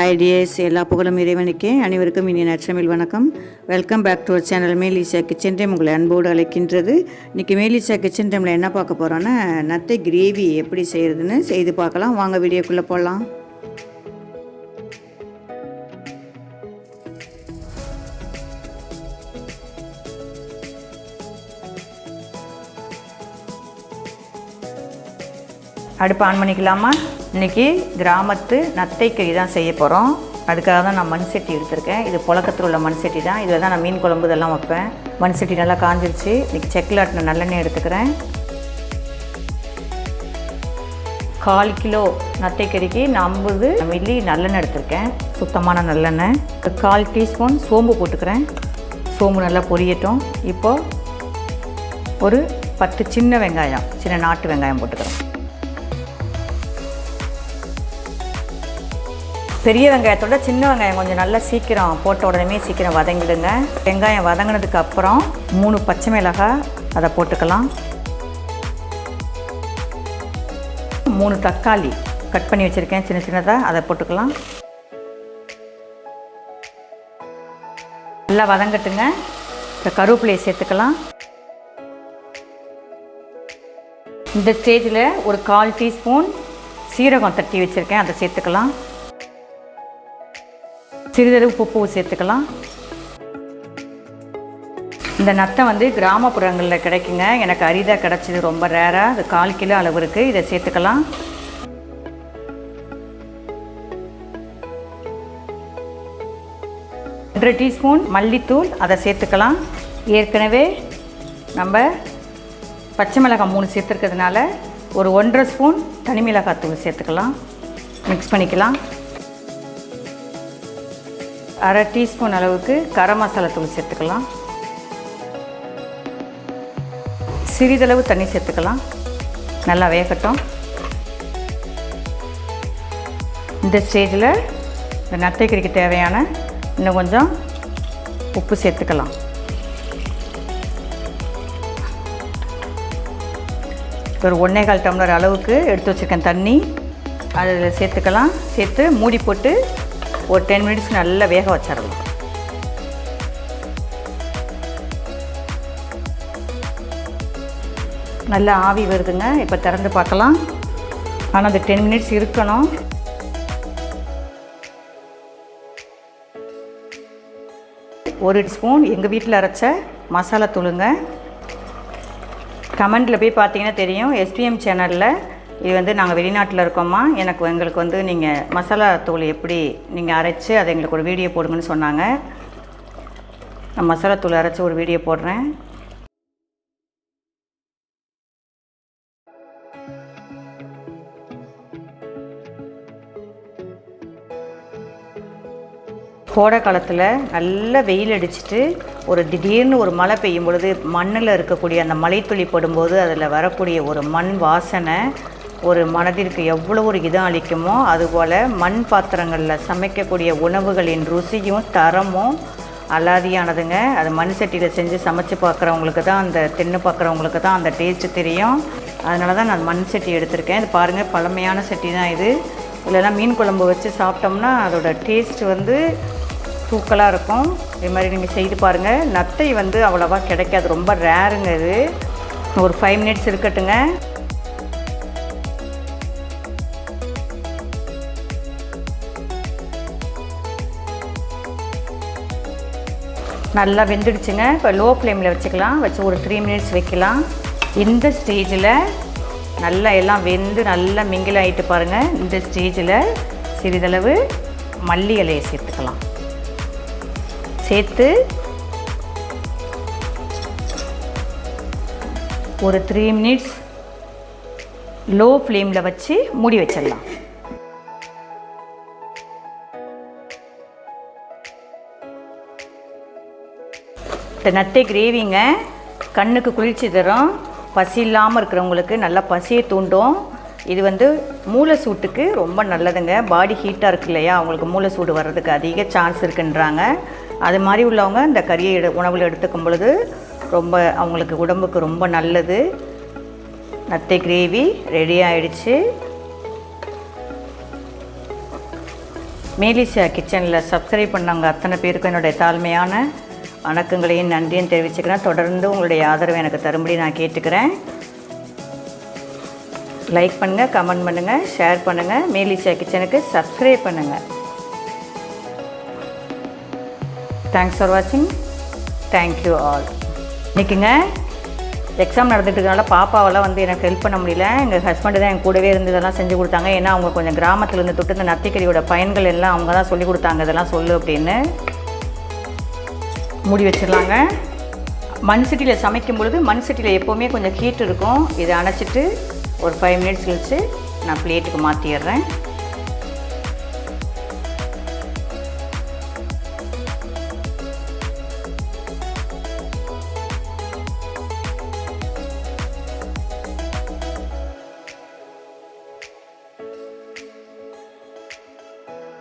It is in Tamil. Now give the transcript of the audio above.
ஹாய் டியர்ஸ், எல்லா புகழும் இறைவனுக்கே. அனைவருக்கும் இனிய நற்றமிழ் வணக்கம். Welcome back to our channel மேரி லிஷியா கிச்சன் டைம் உங்களை அன்போடு அழைக்கின்றது. இன்றைக்கி மேரி லிஷியா கிச்சன் டைமில் என்ன பார்க்க போகிறோன்னா, நத்தை கிரேவி எப்படி செய்கிறதுன்னு செய்து பார்க்கலாம். வாங்க வீடியோக்குள்ளே போகலாம். அடுப்பு ஆன் பண்ணிக்கலாமா? இன்றைக்கி கிராமத்து நத்தை கறி தான் செய்ய போகிறோம். அதுக்காக தான் நான் மண் சட்டி எடுத்திருக்கேன். இது புழக்கத்தில் உள்ள மண் சட்டி தான். இதில் தான் நான் மீன் குழம்பு இதெல்லாம் வைப்பேன். மண் சட்டி நல்லா காஞ்சிருச்சு. இன்றைக்கி செக்கில் ஆட்டின நல்லெண்ணெய் எடுத்துக்கிறேன். 1/4 கிலோ நத்தை கறிக்கு 50 மில்லி நல்லெண்ணெய் எடுத்திருக்கேன். சுத்தமான நல்லெண்ணெய். 1/4 டீஸ்பூன் சோம்பு போட்டுக்கிறேன். சோம்பு நல்லா பொரியட்டும். இப்போது ஒரு 10 சின்ன வெங்காயம், சின்ன நாட்டு வெங்காயம் போட்டுக்கிறேன். பெரிய வெங்காயத்தோட சின்ன வெங்காயம் கொஞ்சம் நல்லா சீக்கிரம் போட்ட உடனே சீக்கிரம் வதங்கிடுங்க. வெங்காயம் வதங்கினதுக்கு அப்புறம் 3 பச்சை மிளகாய் அதை போட்டுக்கலாம். 3 தக்காளி கட் பண்ணி வச்சுருக்கேன் சின்ன சின்னதாக, அதை போட்டுக்கலாம். நல்லா வதங்கட்டுங்க. இப்போ கருவேப்பிலையை சேர்த்துக்கலாம். இந்த ஸ்டேஜில் ஒரு 1/4 டீஸ்பூன் சீரகம் தட்டி வச்சுருக்கேன், அதை சேர்த்துக்கலாம். சிறிதளவு உப்பு சேர்த்துக்கலாம். இந்த நத்தை வந்து கிராமப்புறங்களில் கிடைக்குங்க. எனக்கு அரிதாக கிடச்சிது, ரொம்ப ரேராக. அது 1/4 கிலோ அளவு இருக்குது. இதை சேர்த்துக்கலாம். ஒன்றரை டீஸ்பூன் மல்லித்தூள், அதை சேர்த்துக்கலாம். ஏற்கனவே நம்ம பச்சை மிளகாய் 3 சேர்த்துருக்கிறதுனால ஒரு 1/2 ஸ்பூன் தனி மிளகாய் தூள் சேர்த்துக்கலாம். மிக்ஸ் பண்ணிக்கலாம். 1/2 டீஸ்பூன் அளவுக்கு கரம் மசாலா தூள் சேர்த்துக்கலாம். சிறிதளவு தண்ணி சேர்த்துக்கலாம். நல்லா வேகட்டும். இந்த ஸ்டேஜில் இந்த நத்தை கறிக்கு தேவையான இன்னும் கொஞ்சம் உப்பு சேர்த்துக்கலாம். ஒரு 1.25 டம்ளர் அளவுக்கு எடுத்து வச்சுருக்கேன் தண்ணி, அதில் சேர்த்துக்கலாம். சேர்த்து மூடி போட்டு ஒரு 10 மினிட்ஸ் நல்லா வேக வச்சிடலாம். நல்லா ஆவி வருதுங்க. இப்போ திறந்து பார்க்கலாம். ஆனால் அந்த 10 மினிட்ஸ் இருக்கணும். ஒரு ஸ்பூன் எங்கள் வீட்டில் அரைச்ச மசாலா தூளுங்க. கமெண்டில் போய் பார்த்தீங்கன்னா தெரியும். எஸ்பிஎம் சேனலில் இது வந்து நாங்கள் வெளிநாட்டில் இருக்கோம்மா, எங்களுக்கு வந்து நீங்கள் மசாலா தூள் எப்படி நீங்கள் அரைச்சி அதை எங்களுக்கு ஒரு வீடியோ போடுங்கன்னு சொன்னாங்க. நான் மசாலா தூள் அரைச்சி ஒரு வீடியோ போடுறேன். கோடை காலத்தில் நல்ல வெயில் அடிச்சுட்டு ஒரு திடீர்னு ஒரு மழை பெய்யும் பொழுது மண்ணில் இருக்கக்கூடிய அந்த மழைத்துளி படும்போது அதில் வரக்கூடிய ஒரு மண் வாசனை ஒரு மனதிற்கு எவ்வளோ ஒரு இதம் அளிக்குமோ, அதுபோல் மண் பாத்திரங்களில் சமைக்கக்கூடிய உணவுகளின் ருசியும் தரமும் அலாதியானதுங்க. அது மண் சட்டியில் செஞ்சு சமைச்சு பார்க்குறவங்களுக்கு தான், அந்த தின்னு பார்க்குறவங்களுக்கு தான் அந்த டேஸ்ட்டு தெரியும். அதனால தான் நான் மண் சட்டி எடுத்திருக்கேன். இது பாருங்கள், பழமையான சட்டி தான் இது. இல்லைனா மீன் குழம்பு வச்சு சாப்பிட்டோம்னா அதோட டேஸ்ட்டு வந்து தூக்கலாக இருக்கும். இது மாதிரி நீங்கள் செய்து பாருங்கள். நத்தை வந்து அவ்வளோவா கிடைக்காது, ரொம்ப ரேருங்க. இது ஒரு 5 மினிட்ஸ் இருக்கட்டுங்க. நல்லா வெந்துடுச்சுங்க. இப்போ லோ ஃப்ளேமில் வச்சுக்கலாம். வச்சு ஒரு 3 மினிட்ஸ் வைக்கலாம். இந்த ஸ்டேஜில் நல்லா எல்லாம் வெந்து நல்லா மிங்கில் ஆகிட்டு பாருங்கள். இந்த ஸ்டேஜில் சிறிதளவு மல்லி இலையை சேர்த்துக்கலாம். சேர்த்து ஒரு 3 மினிட்ஸ் லோ ஃப்ளேமில் வச்சு மூடி வச்சிடலாம். இந்த நத்தை கிரேவிங்க கண்ணுக்கு குளிர்ச்சி தரும். பசி இல்லாமல் இருக்கிறவங்களுக்கு நல்லா பசியை தூண்டும். இது வந்து மூளை சூட்டுக்கு ரொம்ப நல்லதுங்க. பாடி ஹீட்டாக இருக்கு இல்லையா, அவங்களுக்கு மூளை சூடு வர்றதுக்கு அதிக சான்ஸ் இருக்குன்றாங்க. அது மாதிரி உள்ளவங்க இந்த கறியை உணவில் எடுத்துக்கும் பொழுது ரொம்ப அவங்களுக்கு உடம்புக்கு ரொம்ப நல்லது. நத்தை கிரேவி ரெடி ஆகிடுச்சு. மேலிஷியா கிச்சனில் சப்ஸ்கிரைப் பண்ணவங்க அத்தனை பேருக்கும் என்னுடைய தாழ்மையான வணக்கங்களையும் நன்றியும் தெரிவிச்சுக்கிறேன். தொடர்ந்து உங்களுடைய ஆதரவை எனக்கு தரும்படி நான் கேட்டுக்கிறேன். லைக் பண்ணுங்கள், கமெண்ட் பண்ணுங்கள், ஷேர் பண்ணுங்கள். மேலிஷியா கிச்சனுக்கு சப்ஸ்கிரைப் பண்ணுங்கள். தேங்க்ஸ் ஃபார் வாட்சிங். Thank you all. இன்றைக்குங்க எக்ஸாம் நடந்துட்டு இருக்கனால பாப்பாவெல்லாம் வந்து எனக்கு ஹெல்ப் பண்ண முடியல. எங்கள் ஹஸ்பண்டு தான் என் கூடவே இருந்து இதெல்லாம் செஞ்சு கொடுத்தாங்க. ஏன்னா அவங்க கொஞ்சம் கிராமத்துலேருந்து தொட்டு இந்த நத்திக்கறியோட பயன்கள் எல்லாம் அவங்க தான் சொல்லி கொடுத்தாங்க. இதெல்லாம் சொல்லு அப்படின்னு மூடி வச்சிடலாங்க. மண் சட்டியில் சமைக்கும் பொழுது மண் சட்டியில் எப்போவுமே கொஞ்சம் ஹீட் இருக்கும். இதை அணைச்சிட்டு ஒரு 5 மினிட்ஸ் கழிச்சு நான் பிளேட்டுக்கு மாற்றிடுறேன்.